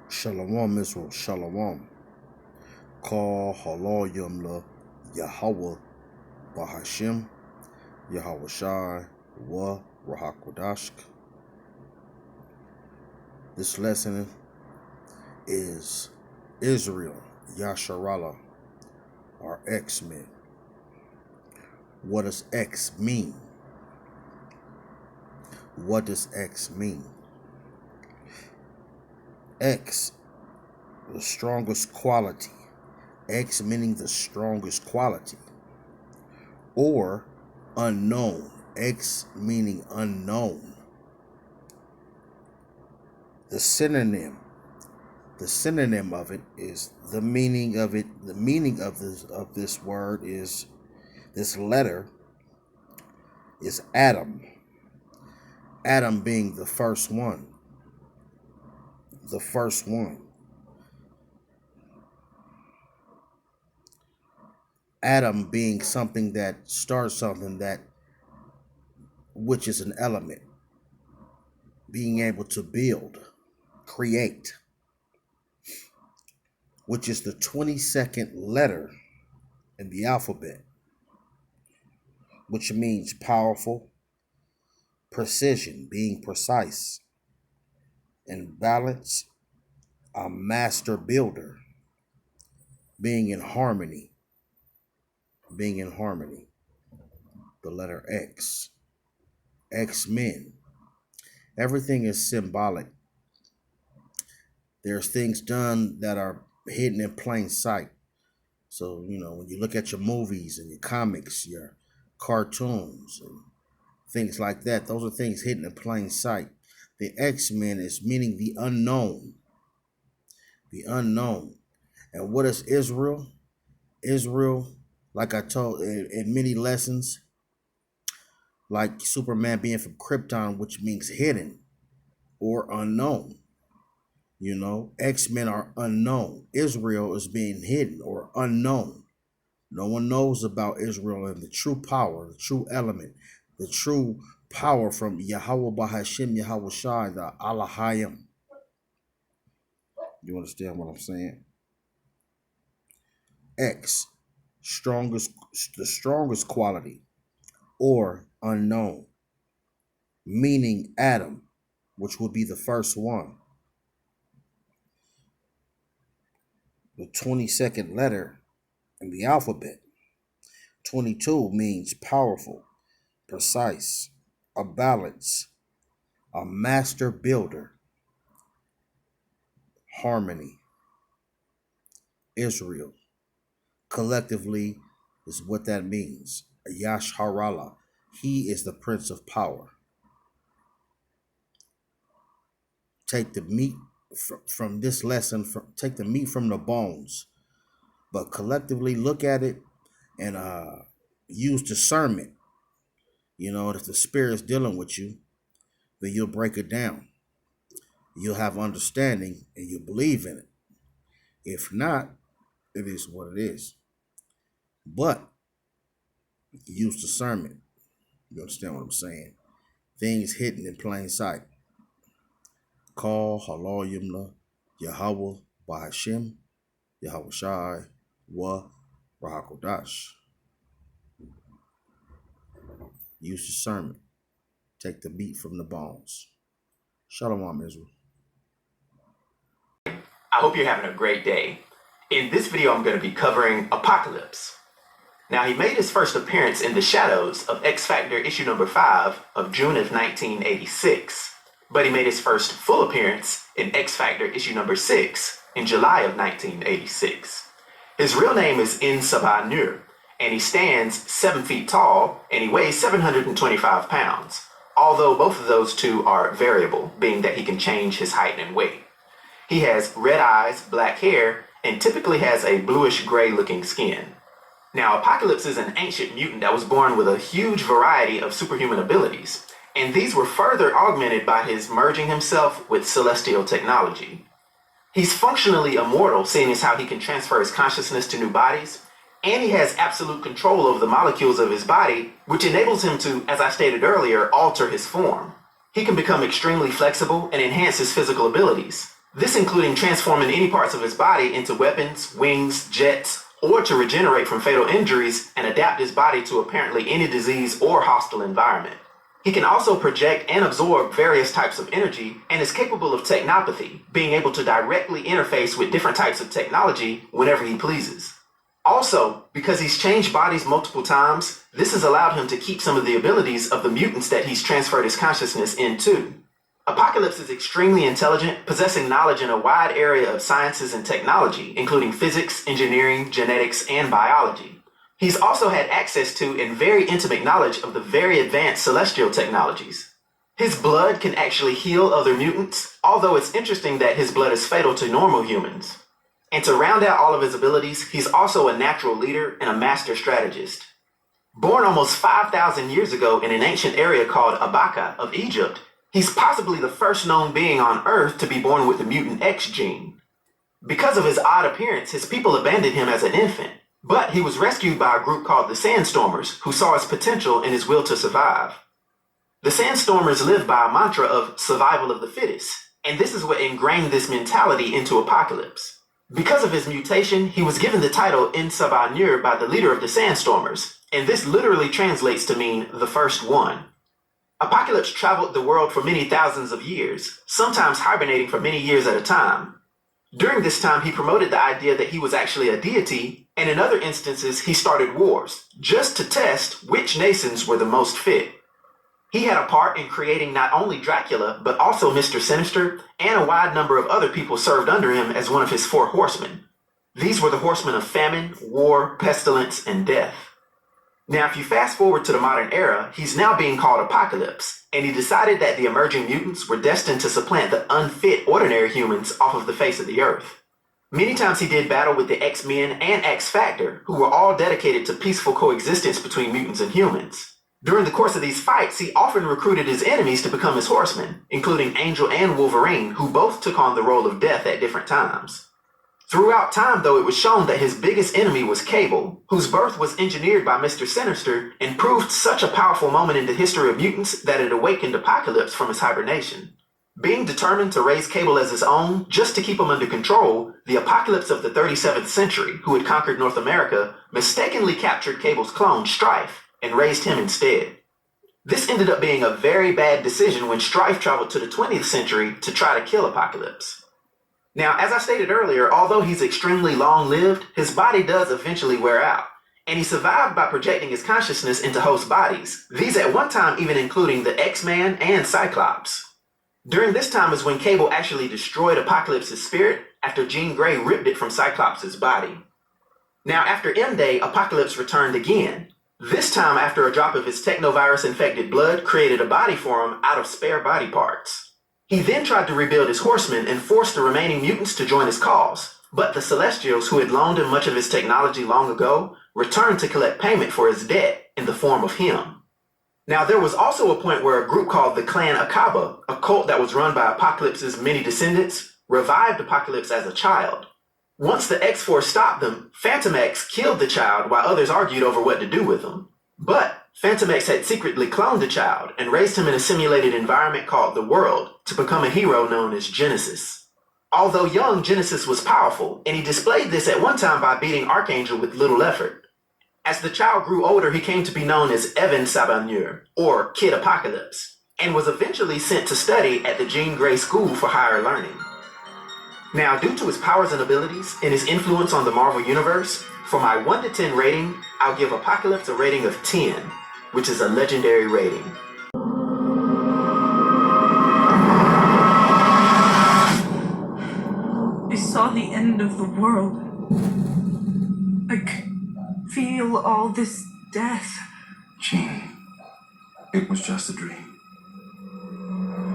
Shalom Israel, Shalom. Halalyam Yahawah, Bahasham, Yahawashi, Qadashka. This lesson is Israel, Yasharahla, or X-Men. What does X mean? What does X mean? X, the strongest quality. X meaning the strongest quality. Or unknown. X meaning unknown. The synonym of it is the meaning of it. The meaning of this word is this letter is Adam. Adam being the first one. The first one. Adam being something that starts something that which is an element. Being able to build, create, which is the 22nd letter in the alphabet, which means powerful, precision, being precise, and balance, a master builder, being in harmony, the letter X, X-Men. Everything is symbolic. There's things done that are hidden in plain sight. So, when you look at your movies and your comics, your cartoons, and things like that, those are things hidden in plain sight. The X-Men is meaning the unknown. The unknown. And what is Israel? Israel, like I told in many lessons, like Superman being from Krypton, which means hidden or unknown. X-Men are unknown. Israel is being hidden or unknown. No one knows about Israel and the true power, the true element, the true power from Yahawah, Bahasham, Yahawashi, the Halalyam. You understand what I'm saying? X, the strongest quality, or unknown, meaning Adam, which would be the first one. The 22nd letter in the alphabet. 22 means powerful, precise, a balance, a master builder, harmony. Israel, collectively, is what that means. Yasharahla, he is the Prince of Power. Take the meat from this lesson, take the meat from the bones, but collectively look at it and use discernment. If the spirit is dealing with you, then you'll break it down. You'll have understanding and you'll believe in it. If not, it is what it is. But use discernment. You understand what I'm saying? Things hidden in plain sight. Halalyam Yahawah, Bahasham, Yahawashi, Qadashka. Use discernment. Take the meat from the bones. Shalom, Israel. I hope you're having a great day. In this video, I'm going to be covering Apocalypse. Now, he made his first appearance in the shadows of X Factor issue number 5 of June of 1986. But he made his first full appearance in X Factor issue number 6 in July of 1986. His real name is In Sabah Nur, and he stands 7 feet tall and he weighs 725 pounds. Although both of those two are variable, being that he can change his height and weight. He has red eyes, black hair, and typically has a bluish gray looking skin. Now, Apocalypse is an ancient mutant that was born with a huge variety of superhuman abilities, and these were further augmented by his merging himself with celestial technology. He's functionally immortal, seeing as how he can transfer his consciousness to new bodies, and he has absolute control over the molecules of his body, which enables him to, as I stated earlier, alter his form. He can become extremely flexible and enhance his physical abilities. This including transforming any parts of his body into weapons, wings, jets, or to regenerate from fatal injuries and adapt his body to apparently any disease or hostile environment. He can also project and absorb various types of energy and is capable of technopathy, being able to directly interface with different types of technology whenever he pleases. Also, because he's changed bodies multiple times, this has allowed him to keep some of the abilities of the mutants that he's transferred his consciousness into. Apocalypse is extremely intelligent, possessing knowledge in a wide area of sciences and technology, including physics, engineering, genetics, and biology. He's also had access to and very intimate knowledge of the very advanced celestial technologies. His blood can actually heal other mutants, although it's interesting that his blood is fatal to normal humans. And to round out all of his abilities, he's also a natural leader and a master strategist. Born almost 5,000 years ago in an ancient area called Abaka of Egypt, he's possibly the first known being on Earth to be born with the mutant X gene. Because of his odd appearance, his people abandoned him as an infant, but he was rescued by a group called the Sandstormers, who saw his potential and his will to survive. The Sandstormers live by a mantra of survival of the fittest, and this is what ingrained this mentality into Apocalypse. Because of his mutation, he was given the title Insabanur by the leader of the Sandstormers, and this literally translates to mean the first one. Apocalypse traveled the world for many thousands of years, sometimes hibernating for many years at a time. During this time, he promoted the idea that he was actually a deity, and in other instances, he started wars, just to test which nations were the most fit. He had a part in creating not only Dracula, but also Mr. Sinister, and a wide number of other people served under him as one of his 4 horsemen. These were the horsemen of famine, war, pestilence, and death. Now, if you fast forward to the modern era, he's now being called Apocalypse, and he decided that the emerging mutants were destined to supplant the unfit ordinary humans off of the face of the earth. Many times he did battle with the X-Men and X-Factor, who were all dedicated to peaceful coexistence between mutants and humans. During the course of these fights, he often recruited his enemies to become his horsemen, including Angel and Wolverine, who both took on the role of death at different times. Throughout time, though, it was shown that his biggest enemy was Cable, whose birth was engineered by Mr. Sinister and proved such a powerful moment in the history of mutants that it awakened Apocalypse from his hibernation. Being determined to raise Cable as his own, just to keep him under control, the Apocalypse of the 37th century, who had conquered North America, mistakenly captured Cable's clone, Strife, and raised him instead. This ended up being a very bad decision when Strife traveled to the 20th century to try to kill Apocalypse. Now, as I stated earlier, although he's extremely long-lived, his body does eventually wear out, and he survived by projecting his consciousness into host bodies, these at one time even including the X-Man and Cyclops. During this time is when Cable actually destroyed Apocalypse's spirit after Jean Grey ripped it from Cyclops' body. Now, after M-Day, Apocalypse returned again, this time after a drop of his technovirus-infected blood created a body for him out of spare body parts. He then tried to rebuild his horsemen and forced the remaining mutants to join his cause, but the Celestials, who had loaned him much of his technology long ago, returned to collect payment for his debt in the form of him. Now, there was also a point where a group called the Clan Akaba, a cult that was run by Apocalypse's many descendants, revived Apocalypse as a child. Once the X-Force stopped them, Phantom X killed the child while others argued over what to do with him. But Phantom X had secretly cloned the child and raised him in a simulated environment called the World to become a hero known as Genesis. Although young, Genesis was powerful, and he displayed this at one time by beating Archangel with little effort. As the child grew older, he came to be known as Evan Sabanur, or Kid Apocalypse, and was eventually sent to study at the Jean Grey School for Higher Learning. Now, due to his powers and abilities and his influence on the Marvel Universe, for my 1 to 10 rating, I'll give Apocalypse a rating of 10, which is a legendary rating. I saw the end of the world. I could feel all this death. Jean, it was just a dream.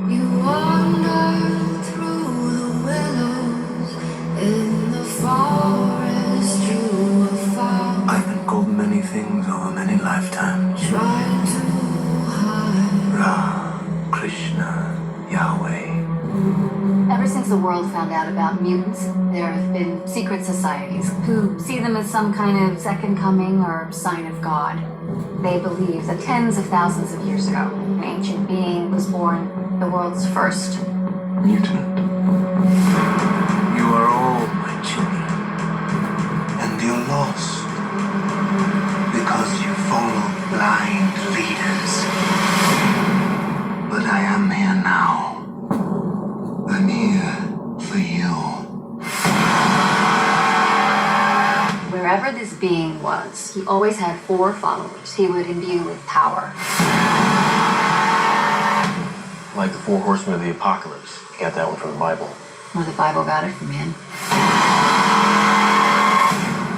You wander through the willows in the forest, drew a fire. I've been called many things over many lifetimes. Tried to hide. Ra, Krishna, Yahweh. Ever since the world found out about mutants, there have been secret societies who see them as some kind of second coming or sign of God. They believe that tens of thousands of years ago, an ancient being was born, the world's first Mutant. Wherever this being was, he always had 4 followers he would imbue with power. Like the 4 horsemen of the apocalypse. Got that one from the Bible. Or the Bible got it from him.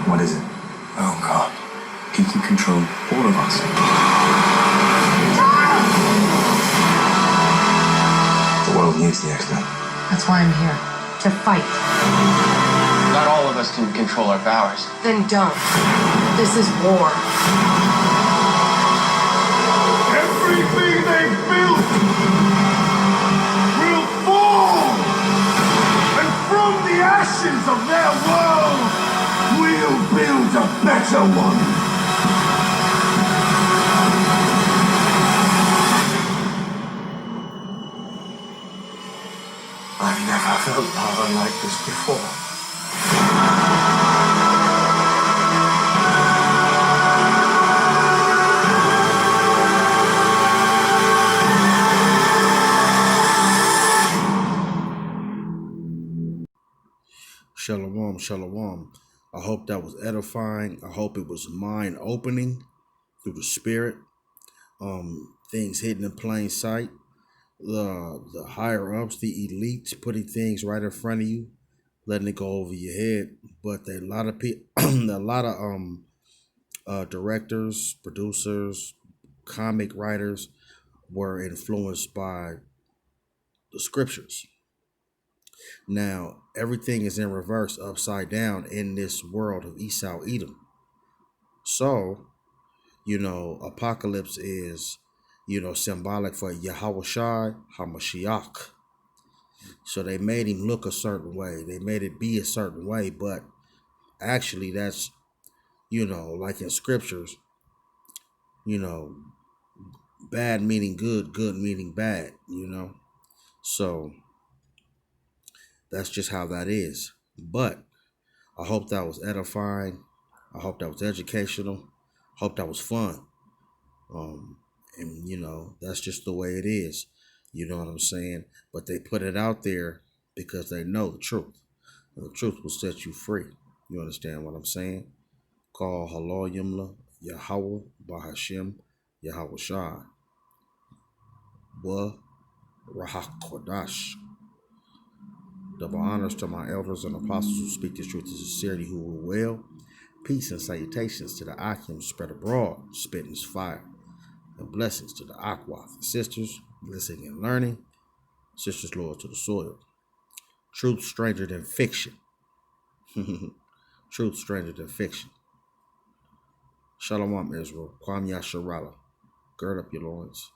What is it? Oh, God. He can control all of us. The world needs the X-Men. That's why I'm here. To fight. Not all of us can control our powers. Then don't. This is war. Everything they built will fall! And from the ashes of their world, we'll build a better one! I've never felt power like this before. Shalom, shalom. I hope that was edifying. I hope it was mind opening through the spirit. Things hidden in plain sight. The higher ups, the elites, putting things right in front of you, letting it go over your head. But a lot of people, a lot of directors, producers, comic writers were influenced by the scriptures. Now, everything is in reverse, upside down in this world of Esau Edom. So, apocalypse is, symbolic for Yahawashi HaMashiach. So they made him look a certain way. They made it be a certain way. But actually that's, like in scriptures, bad meaning good, good meaning bad, So that's just how that is. But I hope that was edifying. I hope that was educational. I hope that was fun. And that's just the way it is. You know what I'm saying? But they put it out there because they know the truth. And the truth will set you free. You understand what I'm saying? Call Halalyam, Yahawah, Bahasham, Yahawashi. Qadashka. Double honors to my elders and apostles who speak this truth in sincerity, who rule well. Peace and salutations to the Akim spread abroad, spitting his fire. And blessings to the Yahawah, sisters, listening and learning, sisters loyal to the soil. Truth stranger than fiction. Truth stranger than fiction. Shalom, Israel. Kwam Yasharahla. Gird up your loins.